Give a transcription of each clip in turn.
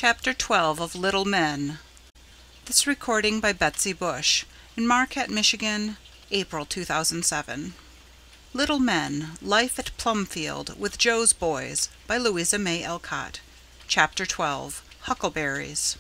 Chapter 12 of Little Men. This recording by Betsy Bush in Marquette, Michigan, April 2007. Little Men, Life at Plumfield with Jo's Boys by Louisa May Alcott. Chapter 12, Huckleberries.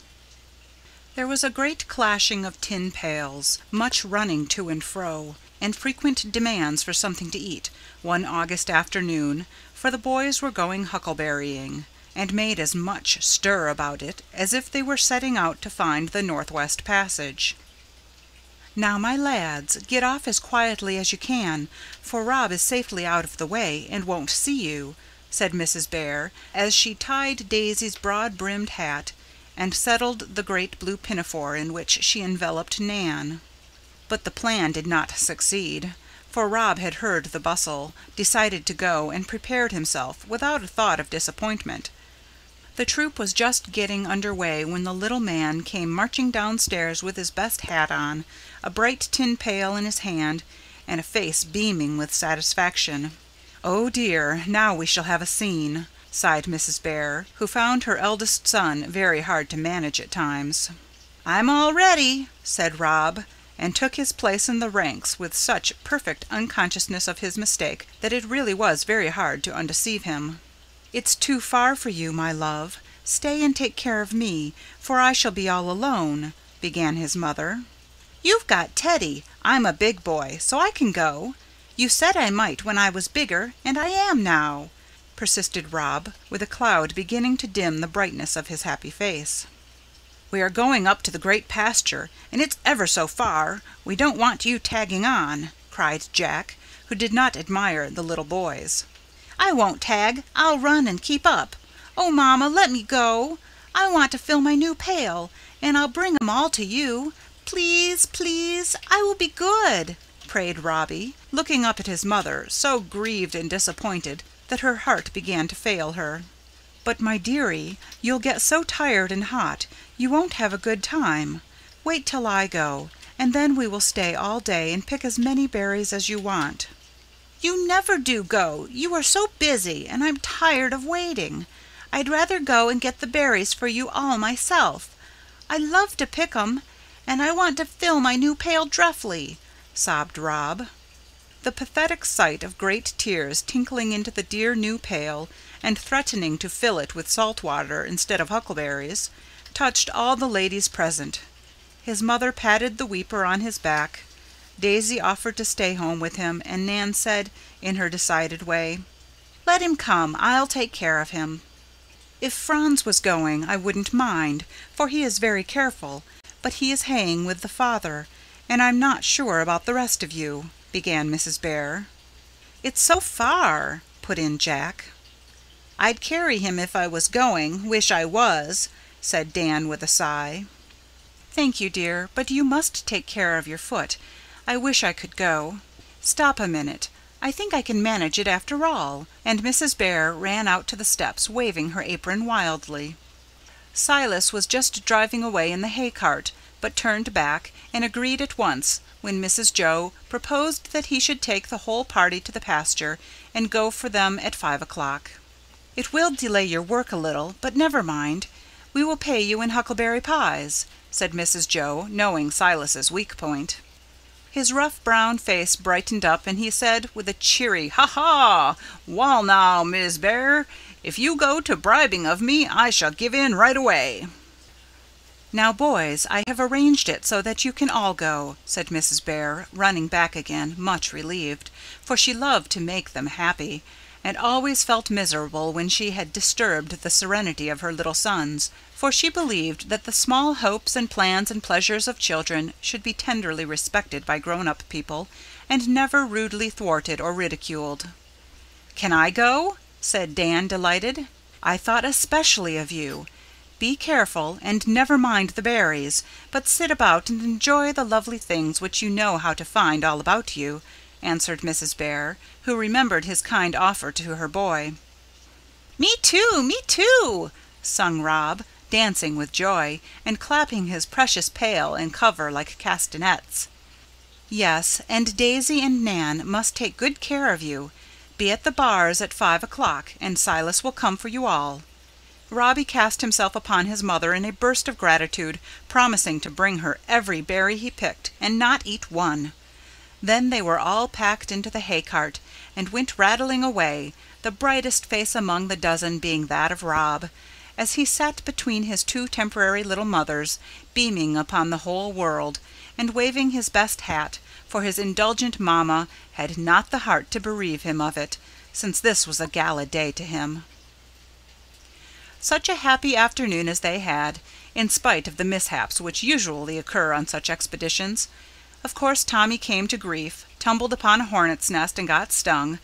There was a great clashing of tin pails, much running to and fro, and frequent demands for something to eat, one August afternoon, for the boys were going huckleberrying, and made as much stir about it as if they were setting out to find the Northwest Passage. "Now, my lads, get off as quietly as you can, for Rob is safely out of the way and won't see you," said Mrs. Bhaer, as she tied Daisy's broad-brimmed hat and settled the great blue pinafore in which she enveloped Nan. But the plan did not succeed, for Rob had heard the bustle, decided to go, and prepared himself without a thought of disappointment. The troop was just getting under way when the little man came marching downstairs with his best hat on, a bright tin pail in his hand, and a face beaming with satisfaction. "Oh dear, now we shall have a scene," sighed Mrs. Bhaer, who found her eldest son very hard to manage at times. "I'm all ready," said Rob, and took his place in the ranks with such perfect unconsciousness of his mistake that it really was very hard to undeceive him. "It's too far for you, my love. Stay and take care of me, for I shall be all alone," began his mother. "You've got Teddy. I'm a big boy, so I can go. You said I might when I was bigger, and I am now," persisted Rob, with a cloud beginning to dim the brightness of his happy face. "We are going up to the great pasture, and it's ever so far. We don't want you tagging on," cried Jack, who did not admire the little boys. "I won't tag. I'll run and keep up. Oh, Mama, let me go. I want to fill my new pail, and I'll bring 'em all to you. Please, please, I will be good," prayed Robbie, looking up at his mother, so grieved and disappointed that her heart began to fail her. "But, my dearie, you'll get so tired and hot, you won't have a good time. Wait till I go, and then we will stay all day and pick as many berries as you want." "You never do go. You are so busy, and I'm tired of waiting. I'd rather go and get the berries for you all myself. I love to pick 'em, and I want to fill my new pail dreffly," sobbed Rob. The pathetic sight of great tears tinkling into the dear new pail, and threatening to fill it with salt water instead of huckleberries, touched all the ladies present. His mother patted the weeper on his back. Daisy offered to stay home with him, and Nan said, in her decided way, "Let him come. I'll take care of him." "If Franz was going, I wouldn't mind, for he is very careful, but he is haying with the father, and I'm not sure about the rest of you," began Mrs. Bhaer. "It's so far," put in Jack. "I'd carry him if I was going, wish I was," said Dan with a sigh. "Thank you, dear, but you must take care of your foot. I wish I could go. Stop a minute. I think I can manage it after all," and Mrs. Bhaer ran out to the steps, waving her apron wildly. Silas was just driving away in the hay cart, but turned back, and agreed at once when Mrs. Jo proposed that he should take the whole party to the pasture and go for them at 5 o'clock. "It will delay your work a little, but never mind. We will pay you in huckleberry pies," said Mrs. Jo, knowing Silas's weak point. His rough brown face brightened up, and he said, with a cheery "Ha-ha! Wall now, Mis' Bhaer, if you go to bribing of me, I shall give in right away." "Now, boys, I have arranged it so that you can all go," said Mrs. Bhaer, running back again, much relieved, for she loved to make them happy, and always felt miserable when she had disturbed the serenity of her little sons, for she believed that the small hopes and plans and pleasures of children should be tenderly respected by grown-up people, and never rudely thwarted or ridiculed. "Can I go?" said Dan, delighted. "I thought especially of you. Be careful, and never mind the berries, but sit about and enjoy the lovely things which you know how to find all about you," answered Mrs. Bhaer, who remembered his kind offer to her boy. "Me too, me too," sung Rob, dancing with joy, and clapping his precious pail and cover like castanets. "Yes, and Daisy and Nan must take good care of you. Be at the bars at 5 o'clock, and Silas will come for you all." Robbie cast himself upon his mother in a burst of gratitude, promising to bring her every berry he picked, and not eat one. Then they were all packed into the hay cart, and went rattling away, the brightest face among the dozen being that of Rob, as he sat between his two temporary little mothers, beaming upon the whole world, and waving his best hat, for his indulgent mamma had not the heart to bereave him of it, since this was a gala day to him. Such a happy afternoon as they had, in spite of the mishaps which usually occur on such expeditions. Of course Tommy came to grief, tumbled upon a hornet's nest and got stung,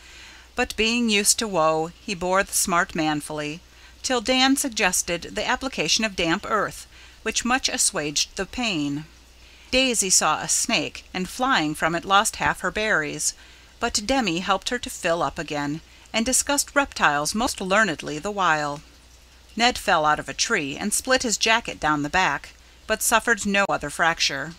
but being used to woe, he bore the smart manfully, till Dan suggested the application of damp earth, which much assuaged the pain. Daisy saw a snake, and flying from it lost half her berries, but Demi helped her to fill up again, and discussed reptiles most learnedly the while. Ned fell out of a tree and split his jacket down the back, but suffered no other fracture.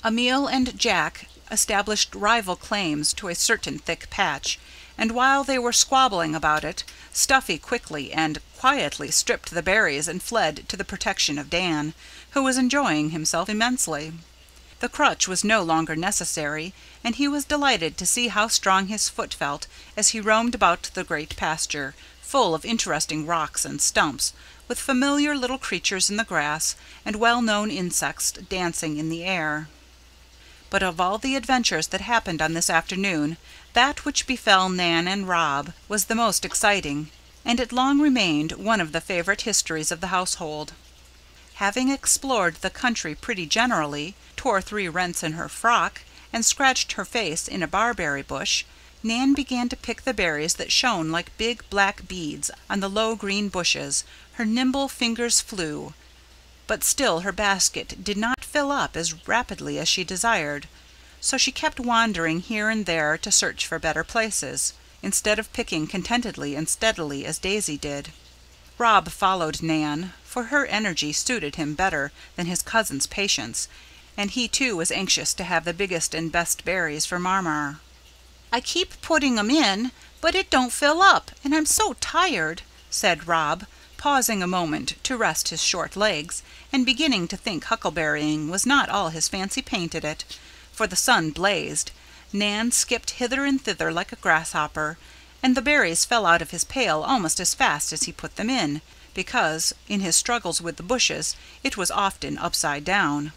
Emil and Jack established rival claims to a certain thick patch, and while they were squabbling about it, Stuffy quickly and quietly stripped the berries and fled to the protection of Dan, who was enjoying himself immensely. The crutch was no longer necessary, and he was delighted to see how strong his foot felt as he roamed about the great pasture, full of interesting rocks and stumps, with familiar little creatures in the grass, and well-known insects dancing in the air. But of all the adventures that happened on this afternoon, that which befell Nan and Rob was the most exciting, and it long remained one of the favourite histories of the household. Having explored the country pretty generally, tore 3 rents in her frock, and scratched her face in a barberry bush, Nan began to pick the berries that shone like big black beads on the low green bushes. Her nimble fingers flew, but still her basket did not fill up as rapidly as she desired, so she kept wandering here and there to search for better places, instead of picking contentedly and steadily as Daisy did. Rob followed Nan, for her energy suited him better than his cousin's patience, and he too was anxious to have the biggest and best berries for Marmar. "I keep putting 'em in, but it don't fill up, and I'm so tired," said Rob, pausing a moment to rest his short legs, and beginning to think huckleberrying was not all his fancy painted it, for the sun blazed. Nan skipped hither and thither like a grasshopper, and the berries fell out of his pail almost as fast as he put them in, because, in his struggles with the bushes, it was often upside down.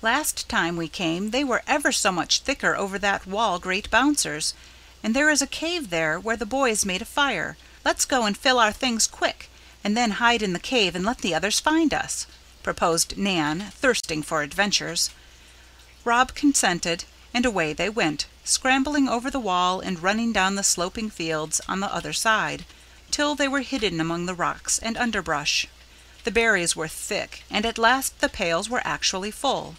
"Last time we came they were ever so much thicker over that wall Great Bouncers, and there is a cave there where the boys made a fire. Let's go and fill our things quick, and then hide in the cave and let the others find us," proposed Nan, thirsting for adventures. Rob consented, and away they went, scrambling over the wall and running down the sloping fields on the other side, till they were hidden among the rocks and underbrush. The berries were thick, and at last the pails were actually full.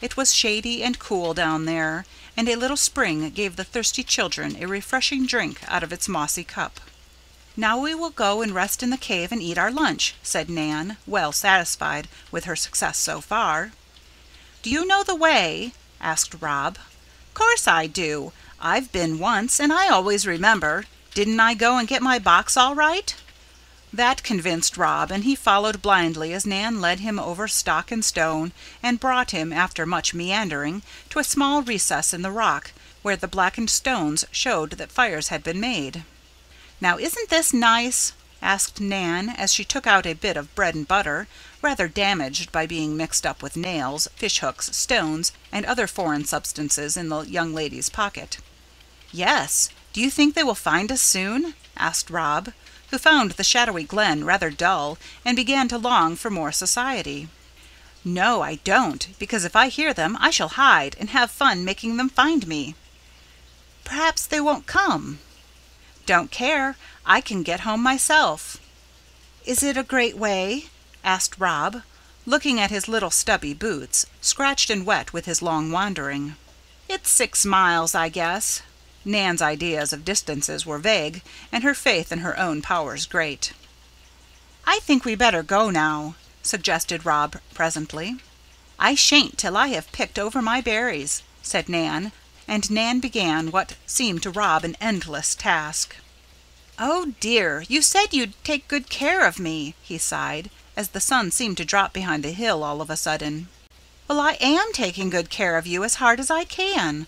It was shady and cool down there, and a little spring gave the thirsty children a refreshing drink out of its mossy cup. "Now we will go and rest in the cave and eat our lunch," said Nan, well satisfied with her success so far. "Do you know the way?" asked Rob. "'Course I do. I've been once, and I always remember. Didn't I go and get my box all right?" That convinced Rob, and he followed blindly as Nan led him over stock and stone, and brought him, after much meandering, to a small recess in the rock, where the blackened stones showed that fires had been made. "Now isn't this nice?" asked Nan, as she took out a bit of bread and butter, rather damaged by being mixed up with nails, fishhooks, stones, and other foreign substances in the young lady's pocket. "Yes. Do you think they will find us soon?" asked Rob, who found the shadowy glen rather dull, and began to long for more society. "No, I don't, because if I hear them I shall hide, and have fun making them find me." "Perhaps they won't come." "Don't care. I can get home myself." "Is it a great way?" asked Rob, looking at his little stubby boots, scratched and wet with his long wandering. "It's 6 miles, I guess." Nan's ideas of distances were vague, and her faith in her own powers great. "I think we better go now," suggested Rob presently. "I shan't till I have picked over my berries," said Nan, and Nan began what seemed to Rob an endless task. "Oh dear, you said you'd take good care of me," he sighed, as the sun seemed to drop behind the hill all of a sudden. "Well, I am taking good care of you as hard as I can.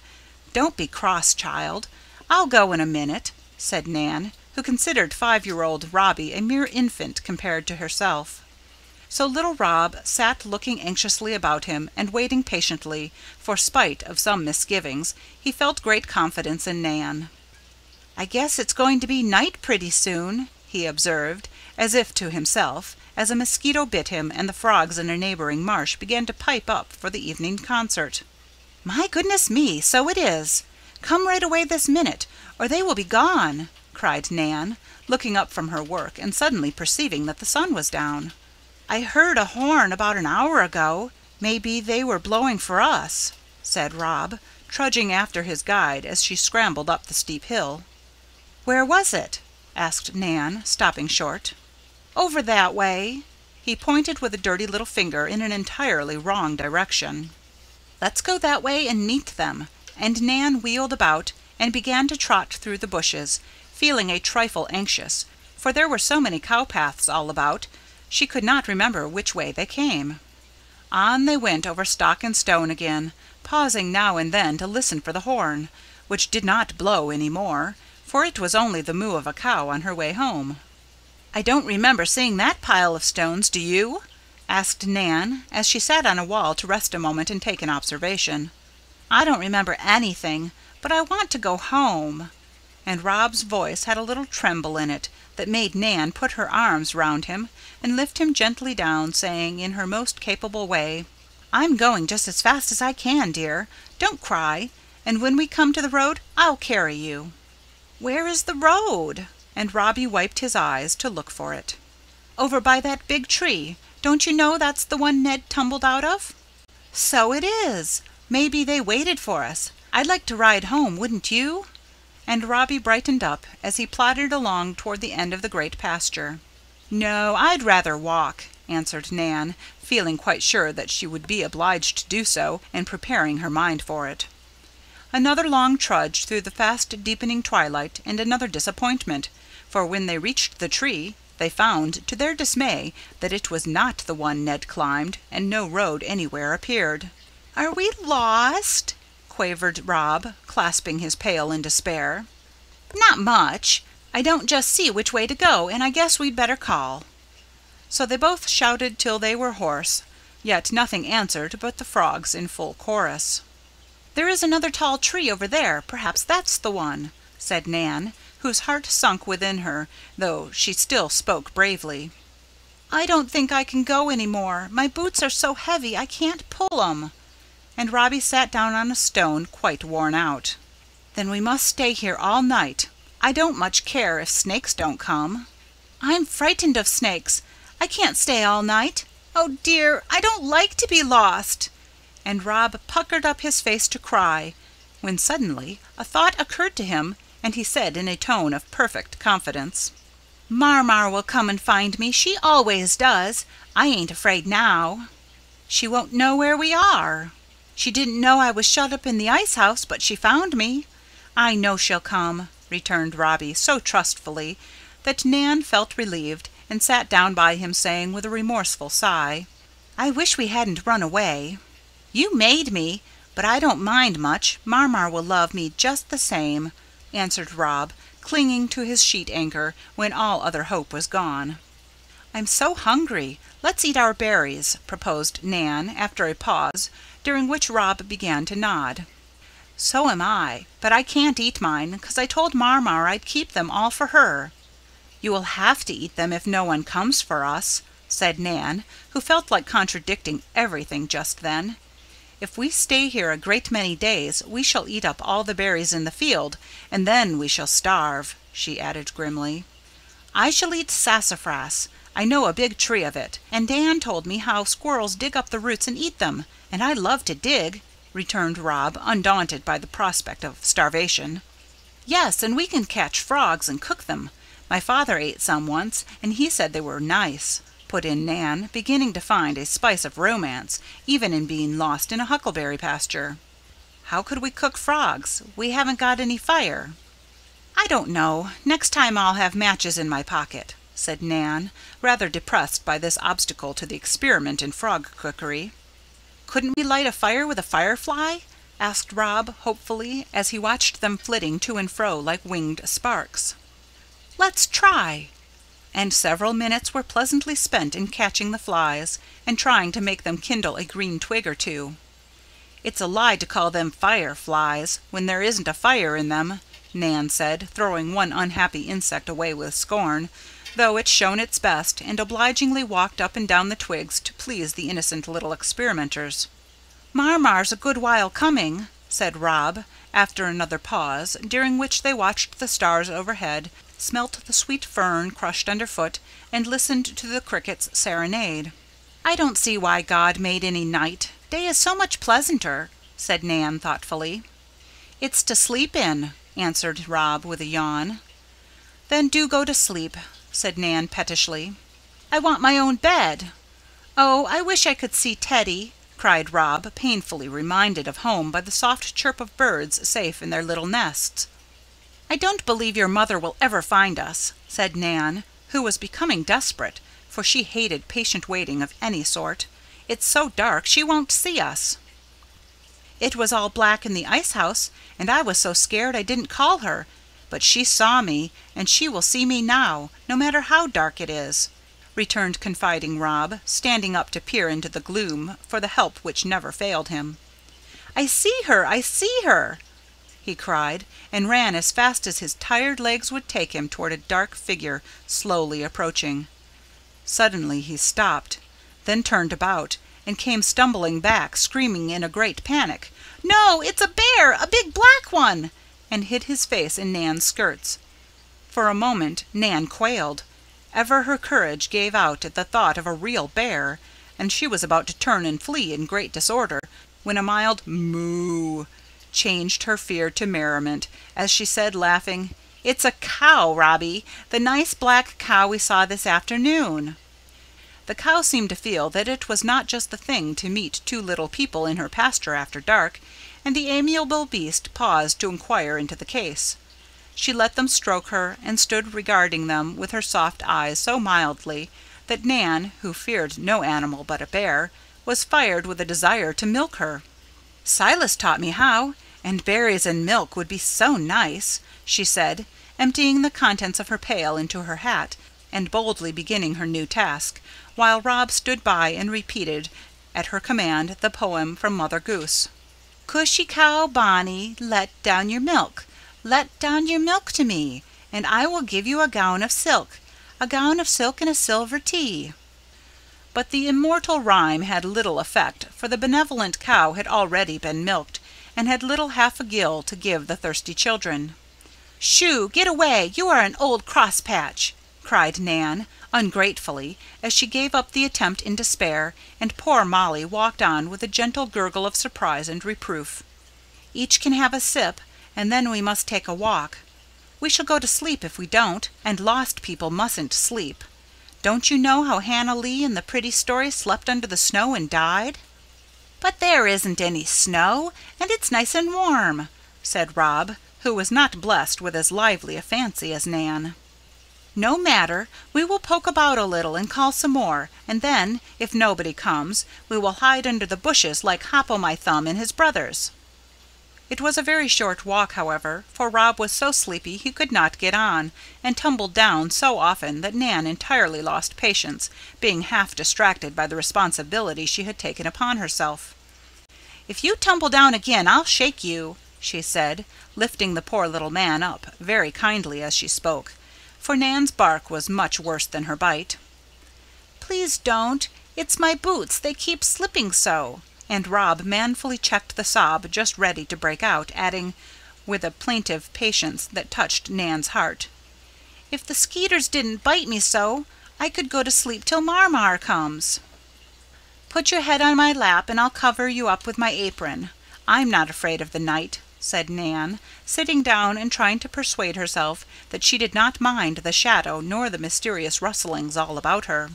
Don't be cross, child. I'll go in a minute," said Nan, who considered 5-year-old Robbie a mere infant compared to herself. So little Rob sat looking anxiously about him and waiting patiently, for spite of some misgivings, he felt great confidence in Nan. "I guess it's going to be night pretty soon," he observed, as if to himself, as a mosquito bit him and the frogs in a neighbouring marsh began to pipe up for the evening concert. "My goodness me, so it is! Come right away this minute, or they will be gone," cried Nan, looking up from her work and suddenly perceiving that the sun was down. "I heard a horn about an hour ago. Maybe they were blowing for us," said Rob, trudging after his guide as she scrambled up the steep hill. "Where was it?" asked Nan, stopping short. "Over that way." He pointed with a dirty little finger in an entirely wrong direction. "Let's go that way and meet them," and Nan wheeled about and began to trot through the bushes, feeling a trifle anxious, for there were so many cow-paths all about, she could not remember which way they came. On they went over stock and stone again, pausing now and then to listen for the horn, which did not blow any more, for it was only the moo of a cow on her way home. "I don't remember seeing that pile of stones, do you?" asked Nan, as she sat on a wall to rest a moment and take an observation. "I don't remember anything, but I want to go home." And Rob's voice had a little tremble in it that made Nan put her arms round him and lift him gently down, saying in her most capable way, "I'm going just as fast as I can, dear. Don't cry, and when we come to the road I'll carry you." "Where is the road?" and Robbie wiped his eyes to look for it. "Over by that big tree. Don't you know that's the one Ned tumbled out of?" "So it is. Maybe they waited for us. I'd like to ride home, wouldn't you?" And Robbie brightened up as he plodded along toward the end of the great pasture. "No, I'd rather walk," answered Nan, feeling quite sure that she would be obliged to do so, and preparing her mind for it. Another long trudge through the fast deepening twilight, and another disappointment, for when they reached the tree, they found, to their dismay, that it was not the one Ned climbed, and no road anywhere appeared. "Are we lost?" quavered Rob, clasping his pail in despair. "Not much. I don't just see which way to go, and I guess we'd better call." So they both shouted till they were hoarse, yet nothing answered but the frogs in full chorus. "There is another tall tree over there. Perhaps that's the one," said Nan, whose heart sunk within her, though she still spoke bravely. "I don't think I can go any more. My boots are so heavy I can't pull 'em." And Robbie sat down on a stone, quite worn out. "Then we must stay here all night. I don't much care if snakes don't come." "I'm frightened of snakes. I can't stay all night. Oh dear, I don't like to be lost." And Rob puckered up his face to cry, when suddenly a thought occurred to him, and he said in a tone of perfect confidence, "Marmar will come and find me. She always does. I ain't afraid now." "She won't know where we are." "She didn't know I was shut up in the ice house, but she found me. I know she'll come," returned Robbie so trustfully that Nan felt relieved, and sat down by him, saying with a remorseful sigh, "I wish we hadn't run away." "You made me, but I don't mind much. Marmar will love me just the same," answered Rob, clinging to his sheet anchor when all other hope was gone. "I'm so hungry. Let's eat our berries," proposed Nan, after a pause, during which Rob began to nod. "So am I, but I can't eat mine, 'cause I told Marmar I'd keep them all for her." "You will have to eat them if no one comes for us," said Nan, who felt like contradicting everything just then. "If we stay here a great many days, we shall eat up all the berries in the field, and then we shall starve," she added grimly. "I shall eat sassafras. I know a big tree of it, and Dan told me how squirrels dig up the roots and eat them, and I love to dig," returned Rob, undaunted by the prospect of starvation. "Yes, and we can catch frogs and cook them. My father ate some once, and he said they were nice," put in Nan, beginning to find a spice of romance even in being lost in a huckleberry pasture. "How could we cook frogs? We haven't got any fire." "I don't know. Next time I'll have matches in my pocket," said Nan, rather depressed by this obstacle to the experiment in frog cookery. "Couldn't we light a fire with a firefly?" asked Rob, hopefully, as he watched them flitting to and fro like winged sparks. "Let's try." And several minutes were pleasantly spent in catching the flies, and trying to make them kindle a green twig or two. "It's a lie to call them fireflies, when there isn't a fire in them," Nan said, throwing one unhappy insect away with scorn, though it shone its best, and obligingly walked up and down the twigs to please the innocent little experimenters. "Marmar's a good while coming," said Rob, after another pause, during which they watched the stars overhead, smelt the sweet fern crushed underfoot, and listened to the crickets' serenade. "I don't see why God made any night. Day is so much pleasanter," said Nan thoughtfully. "It's to sleep in," answered Rob with a yawn. "Then do go to sleep," said Nan pettishly. "I want my own bed. Oh, I wish I could see Teddy," cried Rob, painfully reminded of home by the soft chirp of birds safe in their little nests. "I don't believe your mother will ever find us," said Nan, who was becoming desperate, for she hated patient waiting of any sort. "It's so dark she won't see us." "It was all black in the ice house, and I was so scared I didn't call her, but she saw me, and she will see me now, no matter how dark it is," returned confiding Rob, standing up to peer into the gloom for the help which never failed him. "I see her! I see her!" he cried, and ran as fast as his tired legs would take him toward a dark figure slowly approaching. Suddenly he stopped, then turned about, and came stumbling back, screaming in a great panic, "No, it's a bear, a big black one!" and hid his face in Nan's skirts. For a moment Nan quailed. Ever her courage gave out at the thought of a real bear, and she was about to turn and flee in great disorder, when a mild moo changed her fear to merriment, as she said, laughing, "It's a cow, Robbie, the nice black cow we saw this afternoon." The cow seemed to feel that it was not just the thing to meet two little people in her pasture after dark, and the amiable beast paused to inquire into the case. She let them stroke her, and stood regarding them with her soft eyes so mildly that Nan, who feared no animal but a bear, was fired with a desire to milk her. "Silas taught me how, and berries and milk would be so nice," she said, emptying the contents of her pail into her hat, and boldly beginning her new task, while Rob stood by and repeated, at her command, the poem from Mother Goose. "Cushy cow bonny, let down your milk. Let down your milk to me, and I will give you a gown of silk and a silver tea." But the immortal rhyme had little effect, for the benevolent cow had already been milked, and had little half a gill to give the thirsty children. "Shoo, get away, you are an old crosspatch!" cried Nan, ungratefully, as she gave up the attempt in despair, and poor Molly walked on with a gentle gurgle of surprise and reproof. "Each can have a sip, and then we must take a walk. We shall go to sleep if we don't, and lost people mustn't sleep. Don't you know how Hannah Lee in the pretty story slept under the snow and died?" "But there isn't any snow, and it's nice and warm," said Rob, who was not blessed with as lively a fancy as Nan. "No matter, we will poke about a little and call some more, and then, if nobody comes, we will hide under the bushes like Hop-o'-my-Thumb and his brothers." It was a very short walk, however, for Rob was so sleepy he could not get on, and tumbled down so often that Nan entirely lost patience, being half distracted by the responsibility she had taken upon herself. "If you tumble down again, I'll shake you," she said, lifting the poor little man up very kindly as she spoke, for Nan's bark was much worse than her bite. "Please don't. It's my boots, they keep slipping so." And Rob manfully checked the sob just ready to break out, adding, with a plaintive patience that touched Nan's heart, "If the skeeters didn't bite me so, I could go to sleep till Marmar comes." "Put your head on my lap, and I'll cover you up with my apron. I'm not afraid of the night," said Nan, sitting down and trying to persuade herself that she did not mind the shadow nor the mysterious rustlings all about her.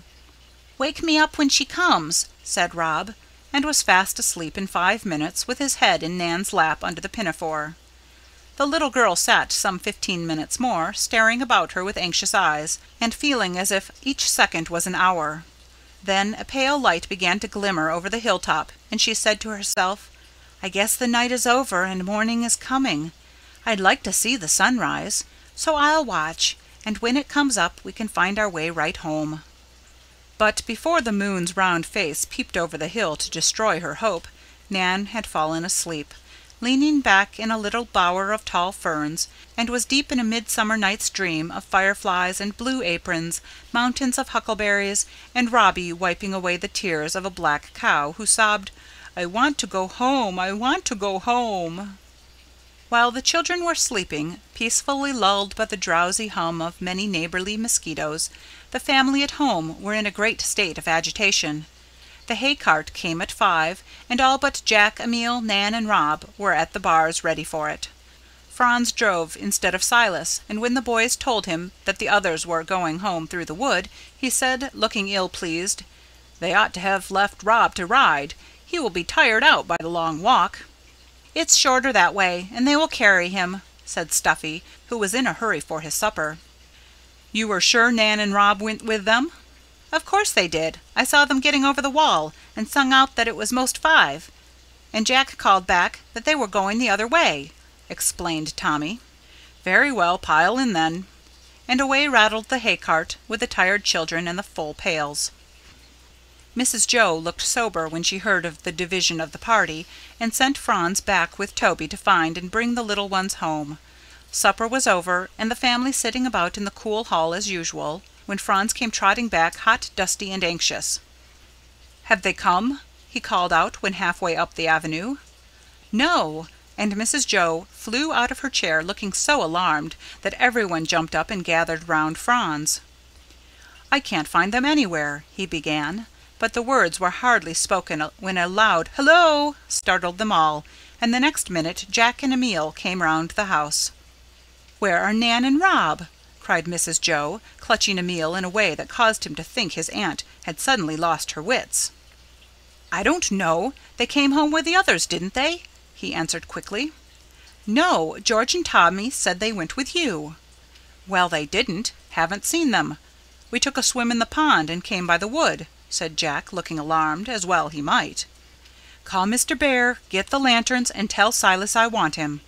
"Wake me up when she comes," said Rob, and was fast asleep in 5 minutes with his head in Nan's lap under the pinafore. The little girl sat some 15 minutes more, staring about her with anxious eyes, and feeling as if each second was an hour. Then a pale light began to glimmer over the hilltop, and she said to herself, "I guess the night is over and morning is coming. I'd like to see the sunrise, so I'll watch, and when it comes up we can find our way right home." But before the moon's round face peeped over the hill to destroy her hope, Nan had fallen asleep, leaning back in a little bower of tall ferns, and was deep in a midsummer night's dream of fireflies and blue aprons, mountains of huckleberries, and Robbie wiping away the tears of a black cow who sobbed, "I want to go home, I want to go home." While the children were sleeping, peacefully lulled by the drowsy hum of many neighborly mosquitoes, the family at home were in a great state of agitation. The hay cart came at 5, and all but Jack, Emil, Nan, and Rob were at the bars ready for it. Franz drove instead of Silas, and when the boys told him that the others were going home through the wood, he said, looking ill-pleased, "They ought to have left Rob to ride. He will be tired out by the long walk." "It's shorter that way, and they will carry him," said Stuffy, who was in a hurry for his supper. "You were sure Nan and Rob went with them?" "Of course they did. I saw them getting over the wall, and sung out that it was 'most 5. And Jack called back that they were going the other way," explained Tommy. "Very well, pile in then." And away rattled the hay cart, with the tired children and the full pails. Mrs. Joe looked sober when she heard of the division of the party, and sent Franz back with Toby to find and bring the little ones home. Supper was over, and the family sitting about in the cool hall as usual, when Franz came trotting back, hot, dusty, and anxious. "Have they come?" he called out when halfway up the avenue. "No," and Mrs. Joe flew out of her chair looking so alarmed that everyone jumped up and gathered round Franz. "I can't find them anywhere," he began, but the words were hardly spoken when a loud "Hello!" startled them all, and the next minute Jack and Emil came round the house. "Where are Nan and Rob?" cried Mrs. Joe, clutching Emil in a way that caused him to think his aunt had suddenly lost her wits. "I don't know. They came home with the others, didn't they?" he answered quickly. "No, George and Tommy said they went with you." "Well, they didn't. Haven't seen them. We took a swim in the pond and came by the wood," said Jack, looking alarmed, as well he might. "Call Mr. Bhaer, get the lanterns, and tell Silas I want him."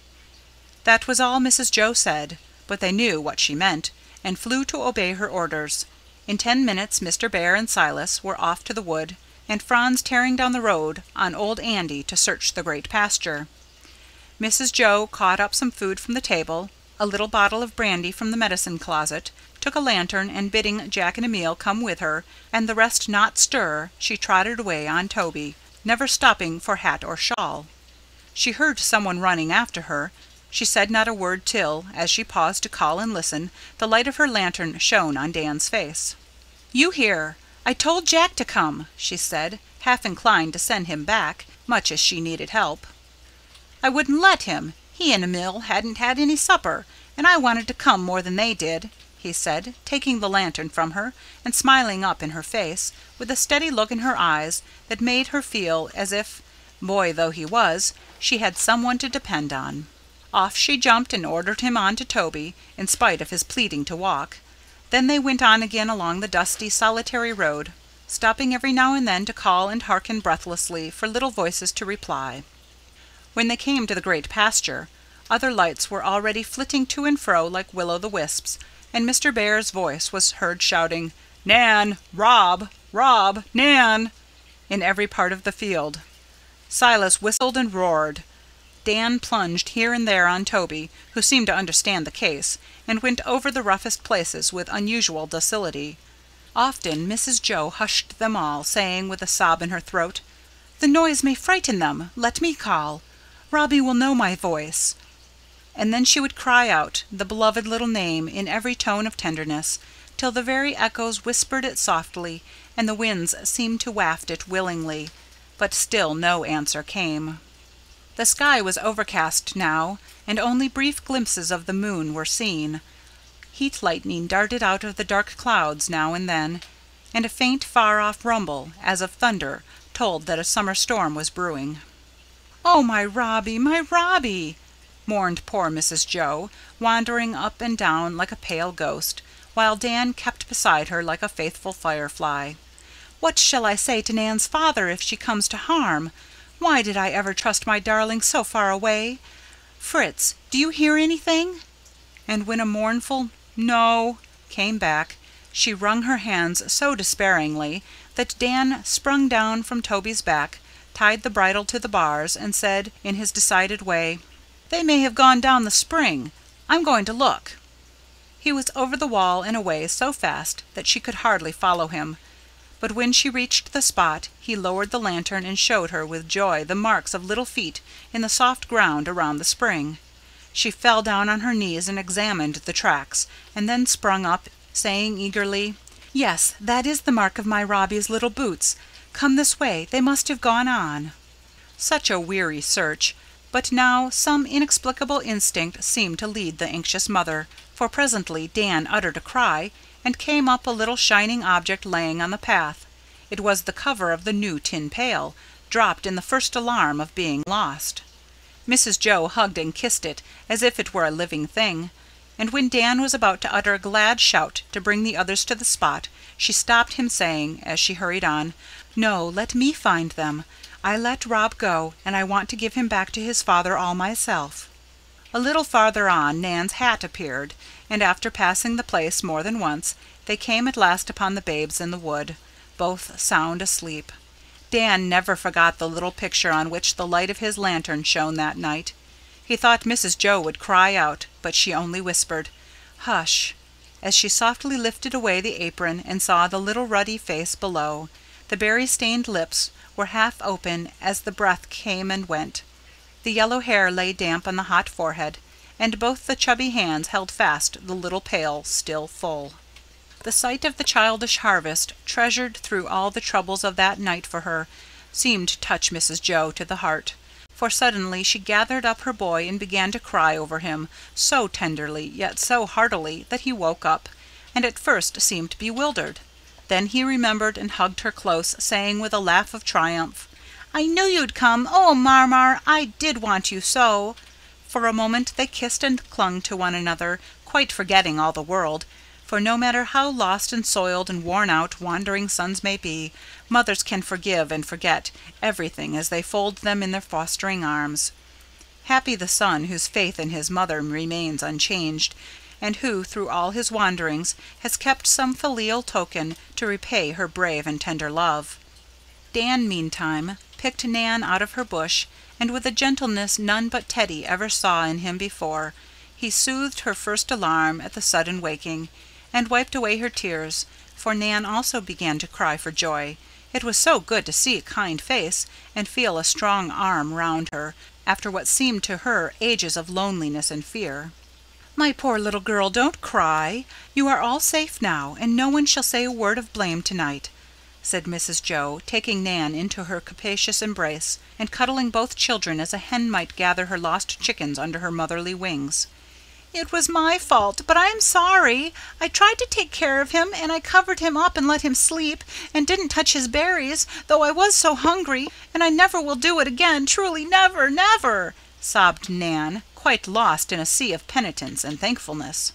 That was all Mrs. Joe said, but they knew what she meant, and flew to obey her orders. In 10 minutes Mr. Bhaer and Silas were off to the wood, and Franz tearing down the road on old Andy to search the great pasture. Mrs. Joe caught up some food from the table, a little bottle of brandy from the medicine closet, took a lantern, and bidding Jack and Emil come with her, and the rest not stir, she trotted away on Toby, never stopping for hat or shawl. She heard someone running after her. She said not a word till, as she paused to call and listen, the light of her lantern shone on Dan's face. "You here! I told Jack to come," she said, half inclined to send him back, much as she needed help. "I wouldn't let him. He and Emil hadn't had any supper, and I wanted to come more than they did," he said, taking the lantern from her, and smiling up in her face, with a steady look in her eyes that made her feel as if, boy though he was, she had someone to depend on. Off she jumped and ordered him on to Toby, in spite of his pleading to walk. Then they went on again along the dusty, solitary road, stopping every now and then to call and hearken breathlessly for little voices to reply. When they came to the great pasture, other lights were already flitting to and fro like will-o'-the-wisps, and Mr. Bhaer's voice was heard shouting, "Nan! Rob! Rob! Nan!" in every part of the field. Silas whistled and roared. Dan plunged here and there on Toby, who seemed to understand the case, and went over the roughest places with unusual docility. Often Mrs. Joe hushed them all, saying, with a sob in her throat, "The noise may frighten them. Let me call. Robbie will know my voice." And then she would cry out the beloved little name in every tone of tenderness, till the very echoes whispered it softly, and the winds seemed to waft it willingly, but still no answer came. The sky was overcast now, and only brief glimpses of the moon were seen. Heat lightning darted out of the dark clouds now and then, and a faint far-off rumble, as of thunder, told that a summer storm was brewing. "Oh, my Robbie, my Robbie!" mourned poor Mrs. Jo, wandering up and down like a pale ghost, while Dan kept beside her like a faithful firefly. "What shall I say to Nan's father if she comes to harm? Why did I ever trust my darling so far away? Fritz, do you hear anything?" And when a mournful "No" came back, she wrung her hands so despairingly that Dan sprung down from Toby's back, tied the bridle to the bars, and said, in his decided way, "They may have gone down the spring. I'm going to look." He was over the wall and away so fast that she could hardly follow him, but when she reached the spot, he lowered the lantern and showed her with joy the marks of little feet in the soft ground around the spring. She fell down on her knees and examined the tracks, and then sprung up, saying eagerly, "Yes, that is the mark of my Robbie's little boots. Come this way, they must have gone on." Such a weary search, but now some inexplicable instinct seemed to lead the anxious mother, for presently Dan uttered a cry, and came up a little shining object laying on the path. It was the cover of the new tin pail, dropped in the first alarm of being lost. Mrs. Jo hugged and kissed it as if it were a living thing, and when Dan was about to utter a glad shout to bring the others to the spot, she stopped him, saying, as she hurried on, "No, let me find them. I let Rob go, and I want to give him back to his father all myself." A little farther on Nan's hat appeared, and after passing the place more than once, they came at last upon the babes in the wood, both sound asleep. Dan never forgot the little picture on which the light of his lantern shone that night. He thought Mrs. Jo would cry out, but she only whispered, "Hush," as she softly lifted away the apron and saw the little ruddy face below. The berry-stained lips were half open as the breath came and went. The yellow hair lay damp on the hot forehead, and both the chubby hands held fast the little pail still full. The sight of the childish harvest, treasured through all the troubles of that night for her, seemed to touch Mrs. Jo to the heart, for suddenly she gathered up her boy and began to cry over him, so tenderly yet so heartily that he woke up, and at first seemed bewildered. Then he remembered and hugged her close, saying with a laugh of triumph, "I knew you'd come. Oh, Marmar, I did want you so." For a moment they kissed and clung to one another, quite forgetting all the world, for no matter how lost and soiled and worn out wandering sons may be, mothers can forgive and forget everything as they fold them in their fostering arms. Happy the son whose faith in his mother remains unchanged, and who, through all his wanderings, has kept some filial token to repay her brave and tender love. Dan, meantime, picked Nan out of her bush, and with a gentleness none but Teddy ever saw in him before, he soothed her first alarm at the sudden waking, and wiped away her tears, for Nan also began to cry for joy. It was so good to see a kind face, and feel a strong arm round her, after what seemed to her ages of loneliness and fear. "My poor little girl, don't cry. You are all safe now, and no one shall say a word of blame tonight," said Mrs. Jo, taking Nan into her capacious embrace, and cuddling both children as a hen might gather her lost chickens under her motherly wings. "It was my fault, but I'm sorry. I tried to take care of him, and I covered him up and let him sleep, and didn't touch his berries, though I was so hungry, and I never will do it again, truly never, never," sobbed Nan, quite lost in a sea of penitence and thankfulness.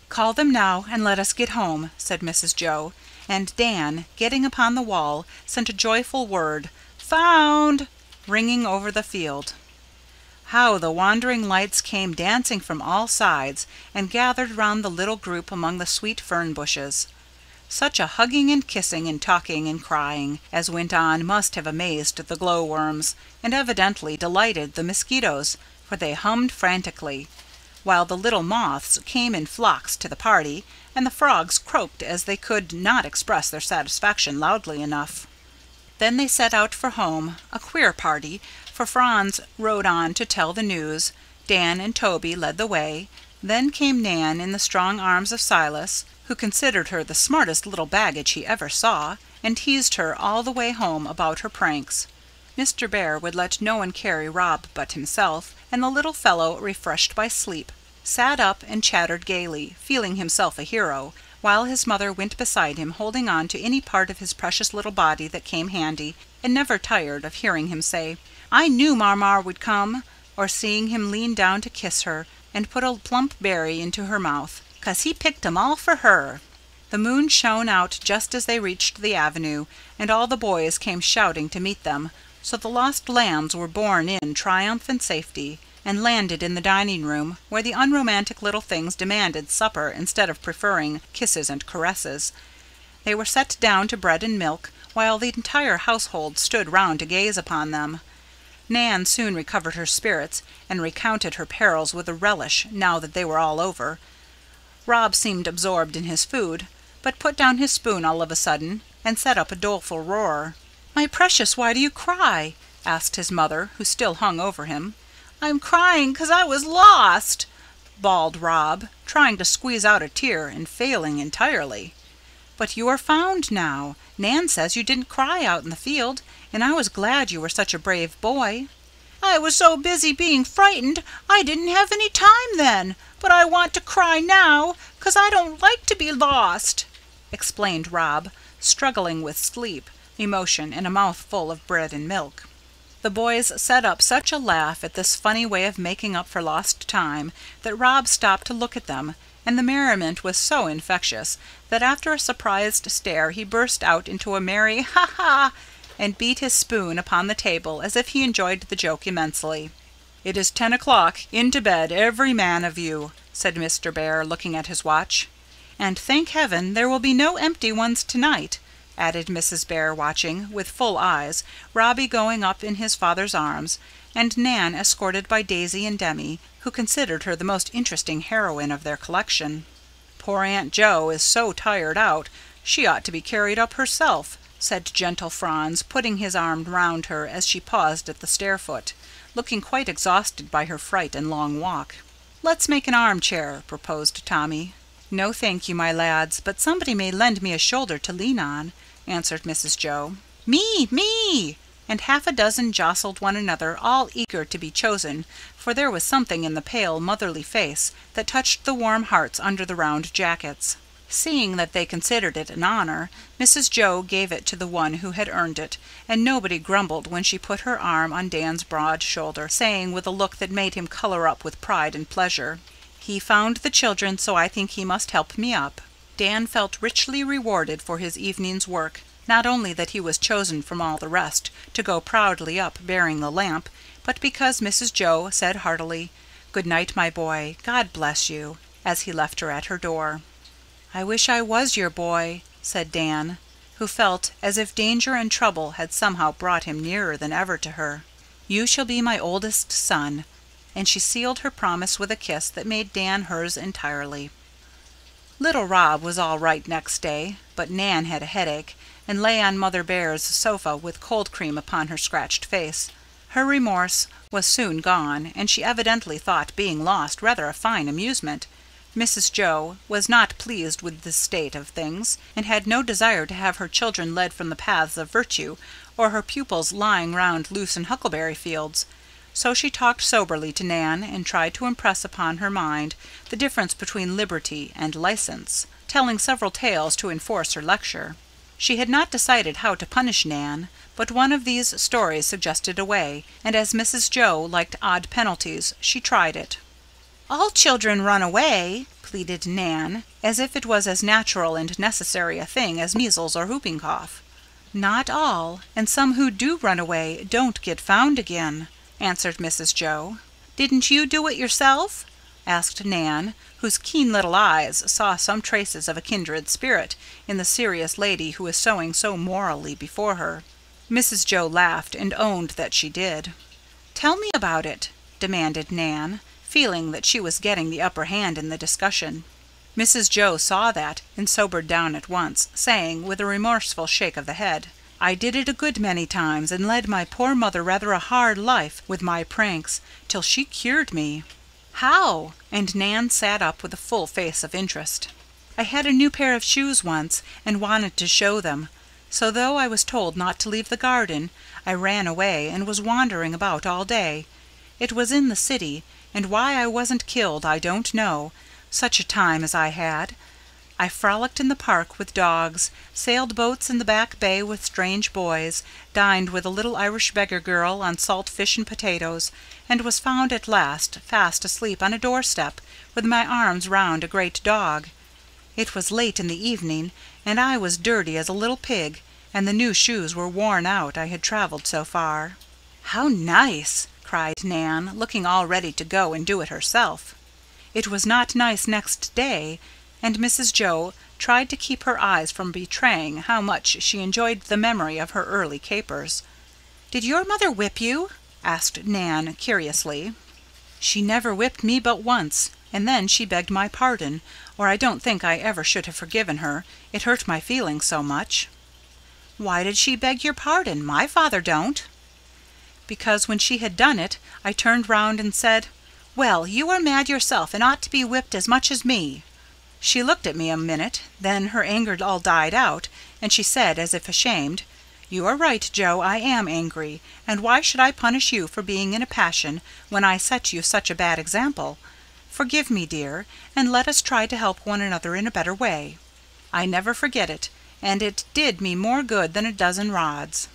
"Call them now, and let us get home," said Mrs. Jo, and Dan, getting upon the wall, sent a joyful word, "Found!" ringing over the field. How the wandering lights came dancing from all sides, and gathered round the little group among the sweet fern bushes. Such a hugging and kissing and talking and crying as went on must have amazed the glowworms, and evidently delighted the mosquitoes, for they hummed frantically, while the little moths came in flocks to the party, and the frogs croaked as they could not express their satisfaction loudly enough. Then they set out for home, a queer party, for Franz rode on to tell the news, Dan and Toby led the way, then came Nan in the strong arms of Silas, who considered her the smartest little baggage he ever saw, and teased her all the way home about her pranks. Mr. Bhaer would let no one carry Rob but himself, and the little fellow, refreshed by sleep, sat up and chattered gaily, feeling himself a hero, while his mother went beside him, holding on to any part of his precious little body that came handy, and never tired of hearing him say, "I knew Marmar would come. or seeing him lean down to kiss her and put a plump berry into her mouth, "'cause he picked 'em all for her." The moon shone out just as they reached the avenue, and all the boys came shouting to meet them, so the lost lambs were borne in triumphant safety, and landed in the dining room, where the unromantic little things demanded supper instead of preferring kisses and caresses. They were set down to bread and milk, while the entire household stood round to gaze upon them. Nan soon recovered her spirits, and recounted her perils with a relish now that they were all over. Rob seemed absorbed in his food, but put down his spoon all of a sudden, and set up a doleful roar. "My precious, why do you cry?" asked his mother, who still hung over him. "I'm crying 'cause I was lost," bawled Rob, trying to squeeze out a tear and failing entirely. "But you are found now. Nan says you didn't cry out in the field, and I was glad you were such a brave boy." "I was so busy being frightened I didn't have any time then, but I want to cry now 'cause I don't like to be lost," explained Rob, struggling with sleep, emotion, and a mouthful of bread and milk. The boys set up such a laugh at this funny way of making up for lost time that Rob stopped to look at them, and the merriment was so infectious that after a surprised stare he burst out into a merry "ha-ha!" and beat his spoon upon the table as if he enjoyed the joke immensely. "It is 10 o'clock. Into bed, every man of you," said Mr. Bhaer, looking at his watch. "And thank heaven there will be no empty ones tonight," added Mrs. Bhaer, watching, with full eyes, Robbie going up in his father's arms, and Nan escorted by Daisy and Demi, who considered her the most interesting heroine of their collection. "Poor Aunt Jo is so tired out, she ought to be carried up herself," said gentle Franz, putting his arm round her as she paused at the stair-foot, looking quite exhausted by her fright and long walk. "Let's make an armchair," proposed Tommy. "No, thank you, my lads, but somebody may lend me a shoulder to lean on," answered Mrs. Jo. "Me! Me!" and half a dozen jostled one another, all eager to be chosen, for there was something in the pale, motherly face that touched the warm hearts under the round jackets. Seeing that they considered it an honour, Mrs. Jo gave it to the one who had earned it, and nobody grumbled when she put her arm on Dan's broad shoulder, saying with a look that made him colour up with pride and pleasure, "He found the children, so I think he must help me up." Dan felt richly rewarded for his evening's work, not only that he was chosen from all the rest to go proudly up bearing the lamp, but because Mrs. Jo said heartily, "Good night, my boy, God bless you," as he left her at her door. "I wish I was your boy," said Dan, who felt as if danger and trouble had somehow brought him nearer than ever to her. "You shall be my oldest son," and she sealed her promise with a kiss that made Dan hers entirely. Little Rob was all right next day, but Nan had a headache, and lay on Mother Bhaer's sofa with cold cream upon her scratched face. Her remorse was soon gone, and she evidently thought being lost rather a fine amusement. Mrs. Jo was not pleased with this state of things, and had no desire to have her children led from the paths of virtue, or her pupils lying round loose in huckleberry fields. So she talked soberly to Nan, and tried to impress upon her mind the difference between liberty and license, telling several tales to enforce her lecture. She had not decided how to punish Nan, but one of these stories suggested a way, and as Mrs. Jo liked odd penalties, she tried it. "All children run away," pleaded Nan, as if it was as natural and necessary a thing as measles or whooping cough. "Not all, and some who do run away don't get found again," answered Mrs. Jo. "Didn't you do it yourself?" asked Nan, whose keen little eyes saw some traces of a kindred spirit in the serious lady who was sewing so morally before her. Mrs. Jo laughed and owned that she did. "Tell me about it," demanded Nan, feeling that she was getting the upper hand in the discussion. Mrs. Jo saw that, and sobered down at once, saying, with a remorseful shake of the head, "I did it a good many times, and led my poor mother rather a hard life with my pranks, till she cured me." "How?" and Nan sat up with a full face of interest. "I had a new pair of shoes once, and wanted to show them, so though I was told not to leave the garden, I ran away and was wandering about all day. It was in the city, and why I wasn't killed I don't know, such a time as I had. I frolicked in the park with dogs, sailed boats in the Back Bay with strange boys, dined with a little Irish beggar girl on salt fish and potatoes, and was found at last fast asleep on a doorstep, with my arms round a great dog. It was late in the evening, and I was dirty as a little pig, and the new shoes were worn out, I had travelled so far. "How nice!" cried Nan, looking all ready to go and do it herself. It was not nice next day, and Mrs. Jo tried to keep her eyes from betraying how much she enjoyed the memory of her early capers. "Did your mother whip you?" asked Nan curiously. "She never whipped me but once, and then she begged my pardon, or I don't think I ever should have forgiven her, it hurt my feelings so much." "Why did she beg your pardon? My father don't." "Because when she had done it, I turned round and said, 'Well, you are mad yourself and ought to be whipped as much as me.' She looked at me a minute, then her anger all died out, and she said, as if ashamed, 'You are right, Jo, I am angry, and why should I punish you for being in a passion when I set you such a bad example? Forgive me, dear, and let us try to help one another in a better way.' I never forget it, and it did me more good than a dozen rods."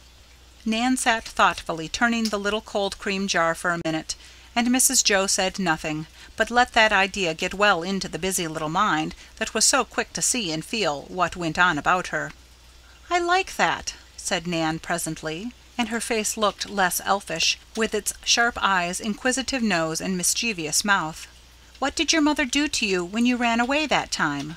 Nan sat thoughtfully turning the little cold cream jar for a minute, and Mrs. Jo said nothing, but let that idea get well into the busy little mind that was so quick to see and feel what went on about her. "I like that," said Nan presently, and her face looked less elfish, with its sharp eyes, inquisitive nose, and mischievous mouth. "What did your mother do to you when you ran away that time?"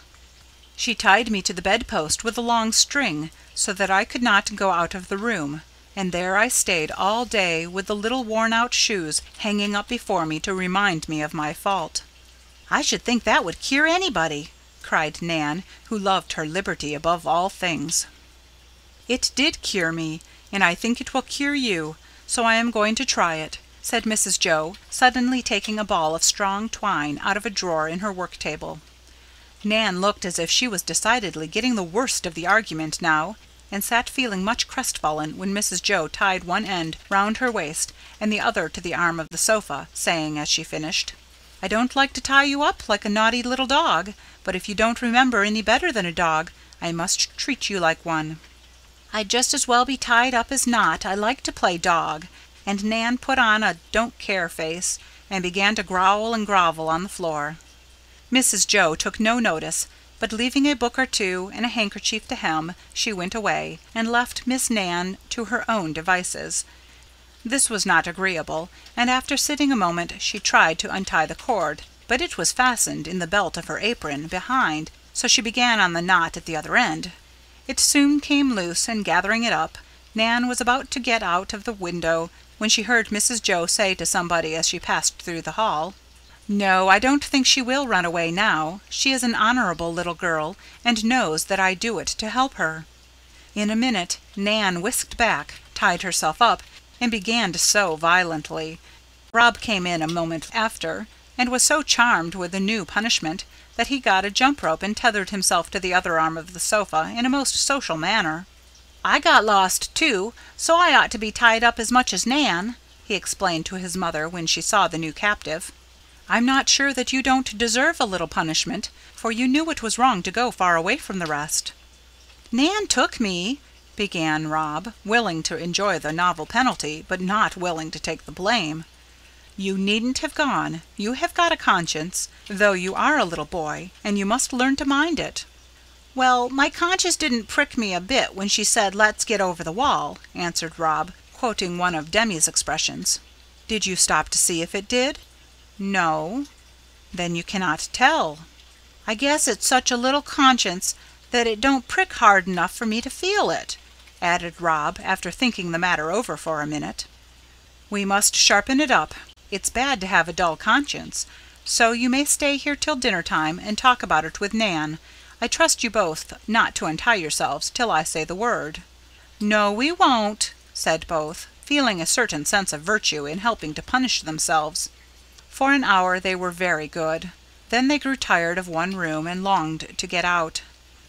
"She tied me to the bedpost with a long string, so that I could not go out of the room, and there I stayed all day with the little worn-out shoes hanging up before me to remind me of my fault." "I should think that would cure anybody," cried Nan, who loved her liberty above all things. "It did cure me, and I think it will cure you, so I am going to try it," said Mrs. Jo, suddenly taking a ball of strong twine out of a drawer in her work-table. Nan looked as if she was decidedly getting the worst of the argument now, and sat feeling much crestfallen when Mrs. Jo tied one end round her waist and the other to the arm of the sofa, saying, as she finished, "I don't like to tie you up like a naughty little dog, but if you don't remember any better than a dog, I must treat you like one." "I'd just as well be tied up as not. I like to play dog," and Nan put on a don't-care face and began to growl and grovel on the floor. Mrs. Jo took no notice, but leaving a book or two and a handkerchief to hem, she went away, and left Miss Nan to her own devices. This was not agreeable, and after sitting a moment she tried to untie the cord, but it was fastened in the belt of her apron behind, so she began on the knot at the other end. It soon came loose, and gathering it up, Nan was about to get out of the window when she heard Mrs. Jo say to somebody as she passed through the hall, "No, I don't think she will run away now. She is an honourable little girl, and knows that I do it to help her." In a minute Nan whisked back, tied herself up, and began to sew violently. Rob came in a moment after, and was so charmed with the new punishment that he got a jump rope and tethered himself to the other arm of the sofa in a most social manner. "I got lost too, so I ought to be tied up as much as Nan," he explained to his mother when she saw the new captive. "I'm not sure that you don't deserve a little punishment, for you knew it was wrong to go far away from the rest." "Nan took me," began Rob, willing to enjoy the novel penalty, but not willing to take the blame. "You needn't have gone. You have got a conscience, though you are a little boy, and you must learn to mind it." "Well, my conscience didn't prick me a bit when she said, 'Let's get over the wall,'" answered Rob, quoting one of Demi's expressions. "Did you stop to see if it did?" "No." "Then you cannot tell." "I guess it's such a little conscience that it don't prick hard enough for me to feel it," added Rob, after thinking the matter over for a minute. "We must sharpen it up. It's bad to have a dull conscience. So you may stay here till dinner time and talk about it with Nan. I trust you both not to untie yourselves till I say the word." "No, we won't," said both, feeling a certain sense of virtue in helping to punish themselves. For an hour they were very good. Then they grew tired of one room and longed to get out.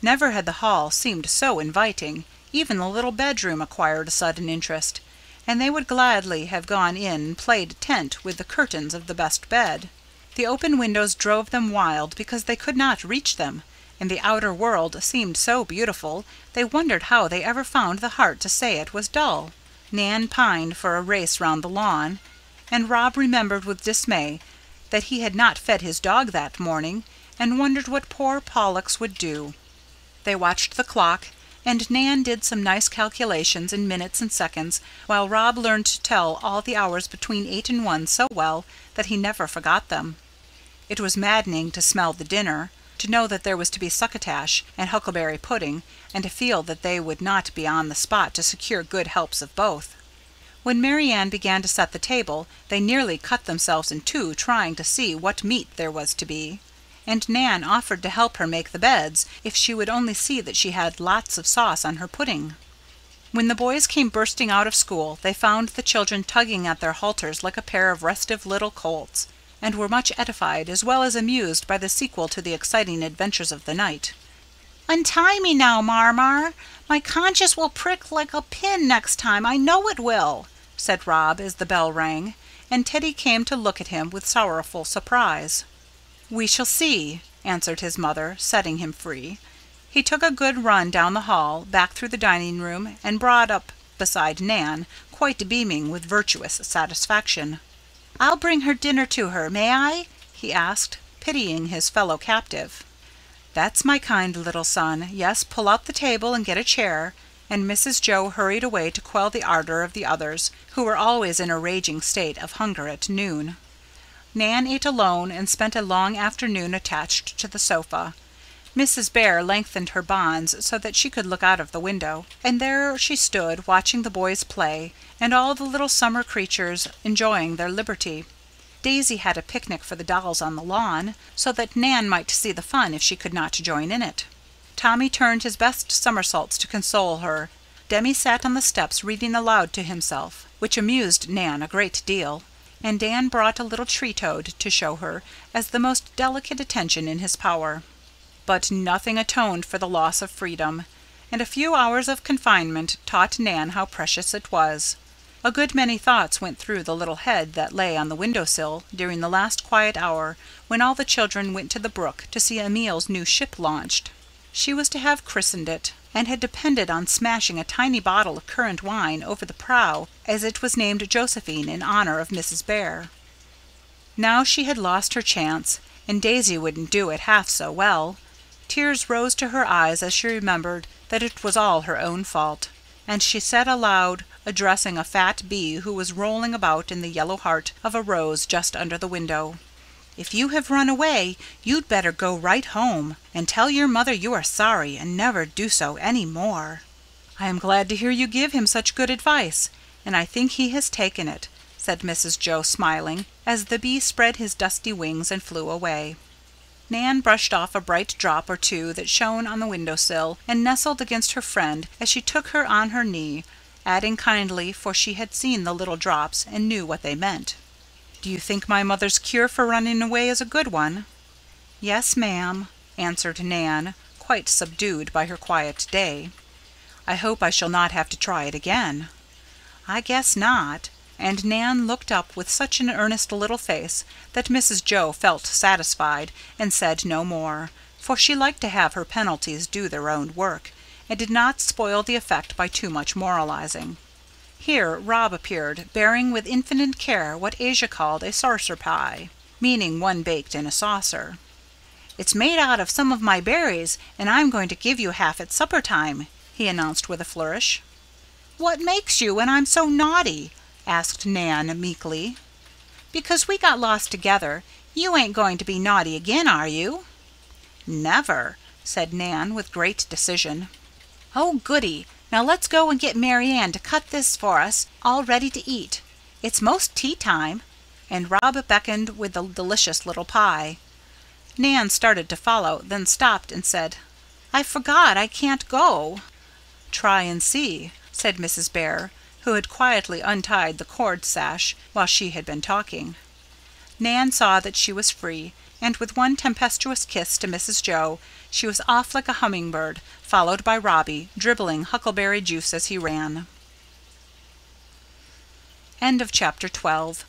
Never had the hall seemed so inviting. Even the little bedroom acquired a sudden interest, and they would gladly have gone in and played tent with the curtains of the best bed. The open windows drove them wild because they could not reach them, and the outer world seemed so beautiful they wondered how they ever found the heart to say it was dull. Nan pined for a race round the lawn, and Rob remembered with dismay that he had not fed his dog that morning, and wondered what poor Pollux would do. They watched the clock, and Nan did some nice calculations in minutes and seconds, while Rob learned to tell all the hours between 8 and 1 so well that he never forgot them. It was maddening to smell the dinner, to know that there was to be succotash and huckleberry pudding, and to feel that they would not be on the spot to secure good helps of both. When Mary Ann began to set the table, they nearly cut themselves in two trying to see what meat there was to be, and Nan offered to help her make the beds if she would only see that she had lots of sauce on her pudding. When the boys came bursting out of school, they found the children tugging at their halters like a pair of restive little colts, and were much edified as well as amused by the sequel to the exciting adventures of the night. "Untie me now, Marmar. My conscience will prick like a pin next time, I know it will," said Rob as the bell rang, and Teddy came to look at him with sorrowful surprise. "We shall see," answered his mother, setting him free. He took a good run down the hall, back through the dining room, and brought up beside Nan, quite beaming with virtuous satisfaction. "I'll bring her dinner to her, may I?" he asked, pitying his fellow captive. "That's my kind little son. Yes, pull out the table and get a chair," and Mrs. Jo hurried away to quell the ardour of the others, who were always in a raging state of hunger at noon. Nan ate alone and spent a long afternoon attached to the sofa. Mrs. Bhaer lengthened her bonds so that she could look out of the window, and there she stood watching the boys play, and all the little summer creatures enjoying their liberty. Daisy had a picnic for the dolls on the lawn, so that Nan might see the fun if she could not join in it. Tommy turned his best somersaults to console her. Demi sat on the steps reading aloud to himself, which amused Nan a great deal, and Dan brought a little tree toad to show her as the most delicate attention in his power. But nothing atoned for the loss of freedom, and a few hours of confinement taught Nan how precious it was. A good many thoughts went through the little head that lay on the window-sill during the last quiet hour when all the children went to the brook to see Emile's new ship launched. She was to have christened it, and had depended on smashing a tiny bottle of currant wine over the prow, as it was named Josephine in honour of Mrs. Bhaer. Now she had lost her chance, and Daisy wouldn't do it half so well. Tears rose to her eyes as she remembered that it was all her own fault, and she said aloud, addressing a fat bee who was rolling about in the yellow heart of a rose just under the window, "If you have run away, you'd better go right home, and tell your mother you are sorry, and never do so any more." "I am glad to hear you give him such good advice, and I think he has taken it," said Mrs. Jo, smiling, as the bee spread his dusty wings and flew away. Nan brushed off a bright drop or two that shone on the window-sill, and nestled against her friend as she took her on her knee, adding kindly, for she had seen the little drops and knew what they meant, "Do you think my mother's cure for running away is a good one?" "Yes, ma'am," answered Nan, quite subdued by her quiet day. "I hope I shall not have to try it again." "I guess not," and Nan looked up with such an earnest little face that Mrs. Jo felt satisfied, and said no more, for she liked to have her penalties do their own work, and did not spoil the effect by too much moralizing. Here Rob appeared, bearing with infinite care what Asia called a saucer pie, meaning one baked in a saucer. "It's made out of some of my berries, and I'm going to give you half at supper time," he announced with a flourish. "What makes you when I'm so naughty?" asked Nan meekly. "Because we got lost together. You ain't going to be naughty again, are you?" "Never," said Nan with great decision. "Oh, goody! Now let's go and get Mary Ann to cut this for us, all ready to eat. It's most tea time," and Rob beckoned with the delicious little pie. Nan started to follow, then stopped and said, "I forgot I can't go." "Try and see," said Mrs. Bhaer, who had quietly untied the cord sash while she had been talking. Nan saw that she was free, and with one tempestuous kiss to Mrs. Jo, she was off like a hummingbird, followed by Robbie, dribbling huckleberry juice as he ran. End of Chapter 12.